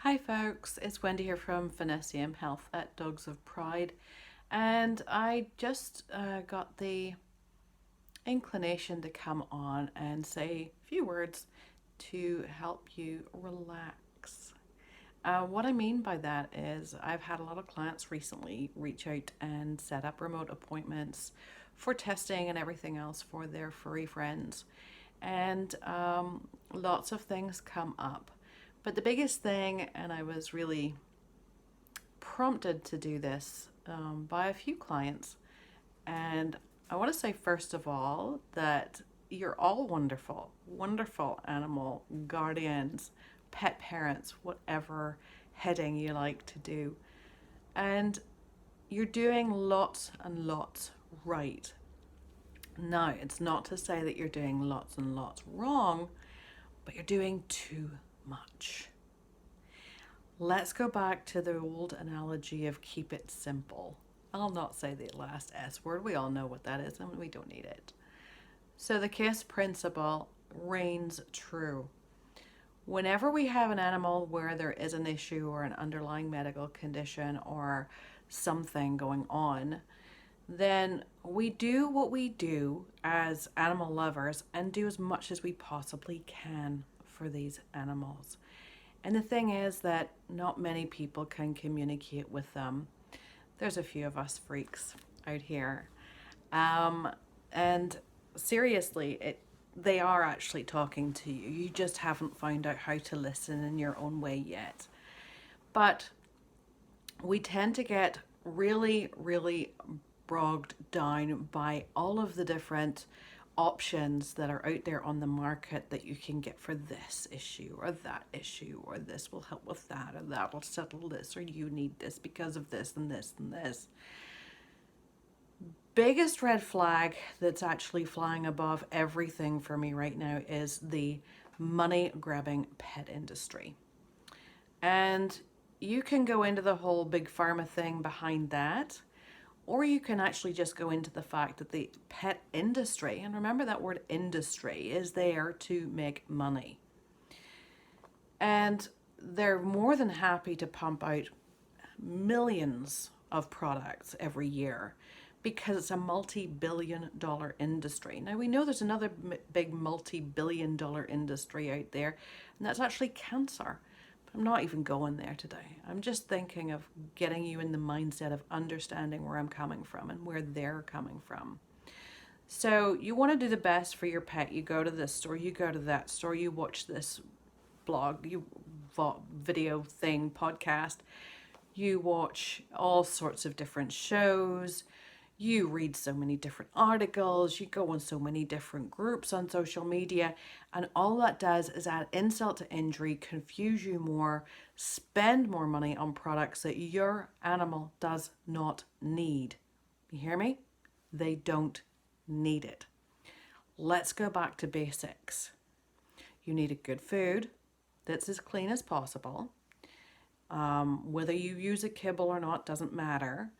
Hi folks, it's Wendy here from Finnessiam Health at Dogs of Pride, and I just got the inclination to come on and say a few words to help you relax. What I mean by that is I've had a lot of clients recently reach out and set up remote appointments for testing and everything else for their furry friends, and lots of things come up. But the biggest thing, and I was really prompted to do this by a few clients, and I want to say, first of all, that you're all wonderful, wonderful animal guardians, pet parents, whatever heading you like to do. And you're doing lots and lots right. Now, it's not to say that you're doing lots and lots wrong, but you're doing too much. Let's go back to the old analogy of keep it simple. I'll not say the last S word. We all know what that is and we don't need it. So the KISS principle reigns true. Whenever we have an animal where there is an issue or an underlying medical condition or something going on, then we do what we do as animal lovers and do as much as we possibly can for these animals. And the thing is that not many people can communicate with them. There's a few of us freaks out here. And seriously, they are actually talking to you. You just haven't found out how to listen in your own way yet. But we tend to get really, really bogged down by all of the different options that are out there on the market that you can get for this issue or that issue, or this will help with that, or that will settle this, or you need this because of this and this and this. Biggest red flag that's actually flying above everything for me right now is the money grabbing pet industry. And you can go into the whole big pharma thing behind that, or you can actually just go into the fact that the pet industry, and remember that word industry, is there to make money. And they're more than happy to pump out millions of products every year because it's a multi-billion-dollar industry. Now we know there's another big multi-billion-dollar industry out there, and that's actually cancer. I'm not even going there today. I'm just thinking of getting you in the mindset of understanding where I'm coming from and where they're coming from. So you want to do the best for your pet. You go to this store, you go to that store, you watch this blog, you video thing, podcast, you watch all sorts of different shows, you read so many different articles, you go on so many different groups on social media, and all that does is add insult to injury, confuse you more, spend more money on products that your animal does not need. You hear me? They don't need it. Let's go back to basics. You need a good food that's as clean as possible. Whether you use a kibble or not doesn't matter,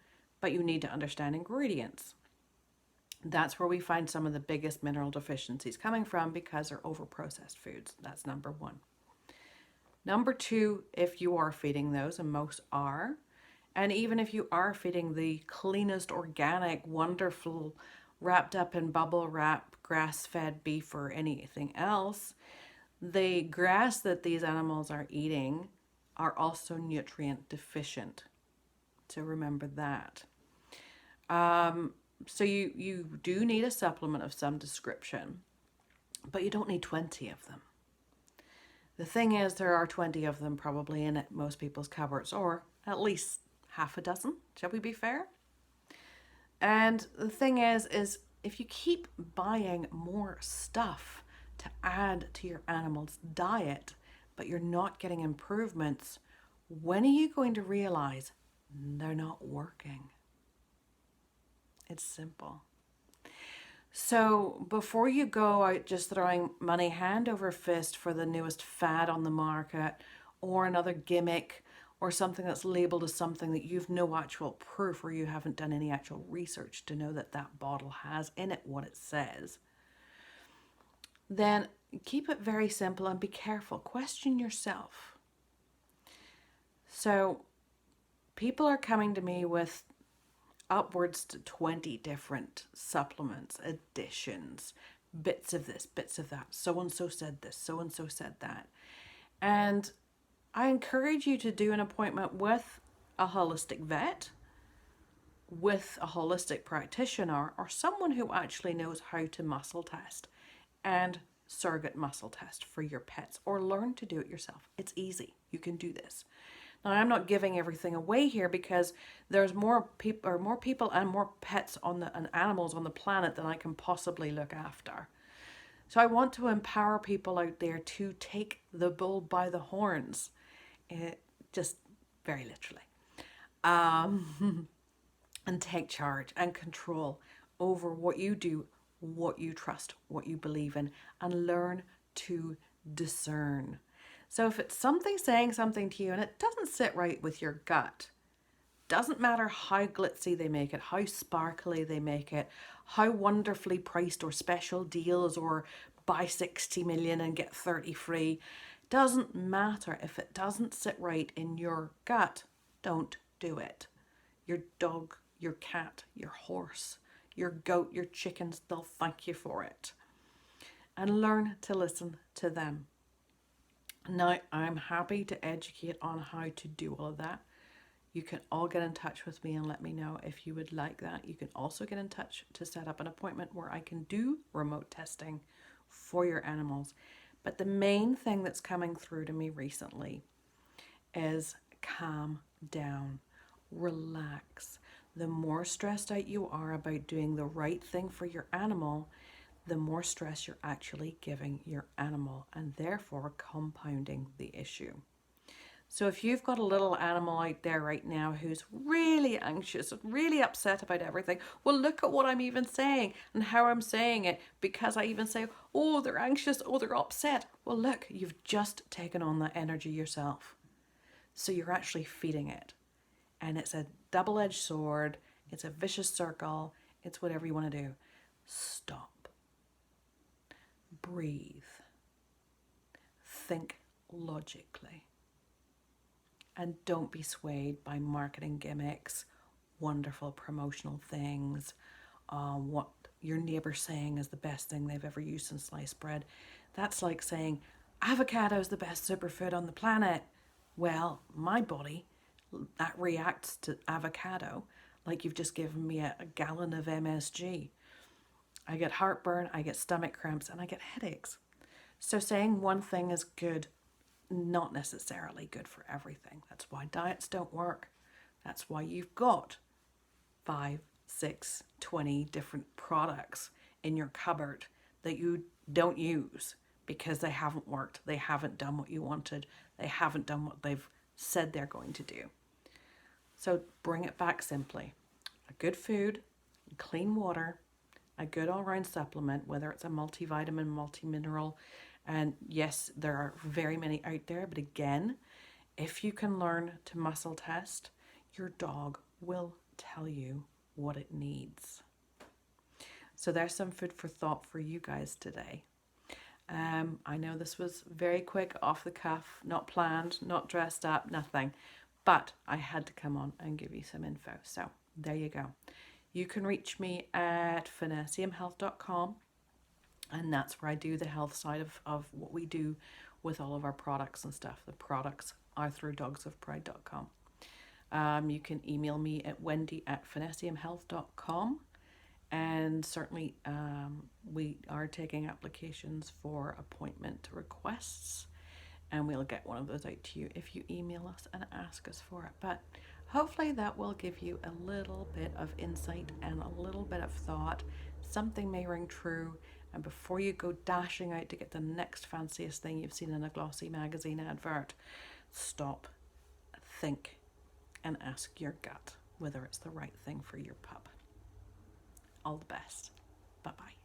but you need to understand ingredients. That's where we find some of the biggest mineral deficiencies coming from because they're over-processed foods. That's number one. Number two, if you are feeding those, and most are, and even if you are feeding the cleanest, organic, wonderful, wrapped up in bubble wrap, grass-fed beef or anything else, the grass that these animals are eating are also nutrient deficient. So remember that. So you do need a supplement of some description, but you don't need 20 of them. The thing is, there are 20 of them probably in most people's cupboards, or at least half a dozen. Shall we be fair? And the thing is if you keep buying more stuff to add to your animal's diet, but you're not getting improvements, when are you going to realize they're not working? It's simple. So before you go out just throwing money hand over fist for the newest fad on the market, or another gimmick, or something that's labeled as something that you've no actual proof, or you haven't done any actual research to know that that bottle has in it what it says, then keep it very simple and be careful. Question yourself. So people are coming to me with upwards to 20 different supplements, additions, bits of this, bits of that. So and so said this, so and so said that. And I encourage you to do an appointment with a holistic vet, with a holistic practitioner, or someone who actually knows how to muscle test and surrogate muscle test for your pets, or learn to do it yourself. It's easy. You can do this. Now, I'm not giving everything away here because there's more people and more pets and animals on the planet than I can possibly look after. So I want to empower people out there to take the bull by the horns, just very literally, and take charge and control over what you do, what you trust, what you believe in, and learn to discern. So if it's something saying something to you and it doesn't sit right with your gut, doesn't matter how glitzy they make it, how sparkly they make it, how wonderfully priced or special deals or buy 60 million and get 30 free, doesn't matter. If it doesn't sit right in your gut, don't do it. Your dog, your cat, your horse, your goat, your chickens, they'll thank you for it. And learn to listen to them. Now, I'm happy to educate on how to do all of that. You can all get in touch with me and let me know if you would like that. You can also get in touch to set up an appointment where I can do remote testing for your animals. But the main thing that's coming through to me recently is calm down, relax. The more stressed out you are about doing the right thing for your animal, the more stress you're actually giving your animal and therefore compounding the issue. So if you've got a little animal out there right now who's really anxious, really upset about everything, well, look at what I'm even saying and how I'm saying it, because I even say, oh, they're anxious, oh, they're upset. Well, look, you've just taken on that energy yourself. So you're actually feeding it. And it's a double-edged sword. It's a vicious circle. It's whatever you want to do. Stop. Breathe. Think logically. And don't be swayed by marketing gimmicks, wonderful promotional things, what your neighbor's saying is the best thing they've ever used in sliced bread. That's like saying avocado is the best superfood on the planet. Well, my body, that reacts to avocado like you've just given me a gallon of MSG. I get heartburn, I get stomach cramps, and I get headaches. So saying one thing is good, not necessarily good for everything. That's why diets don't work. That's why you've got 5, 6, 20 different products in your cupboard that you don't use because they haven't worked. They haven't done what you wanted. They haven't done what they've said they're going to do. So bring it back simply. A good food, clean water, a good all-round supplement, whether it's a multivitamin, multi-mineral, and yes, there are very many out there, but again, if you can learn to muscle test, your dog will tell you what it needs. So there's some food for thought for you guys today. I know this was very quick, off the cuff, not planned, not dressed up, nothing, but I had to come on and give you some info. So there you go. You can reach me at finnessiamhealth.com, and that's where I do the health side of what we do with all of our products and stuff. The products are through dogsofpride.com. You can email me at wendy@finnessiamhealth.com, and certainly we are taking applications for appointment requests, and we'll get one of those out to you if you email us and ask us for it. But hopefully that will give you a little bit of insight and a little bit of thought. Something may ring true, and before you go dashing out to get the next fanciest thing you've seen in a glossy magazine advert, stop, think, and ask your gut whether it's the right thing for your pup. All the best. Bye-bye.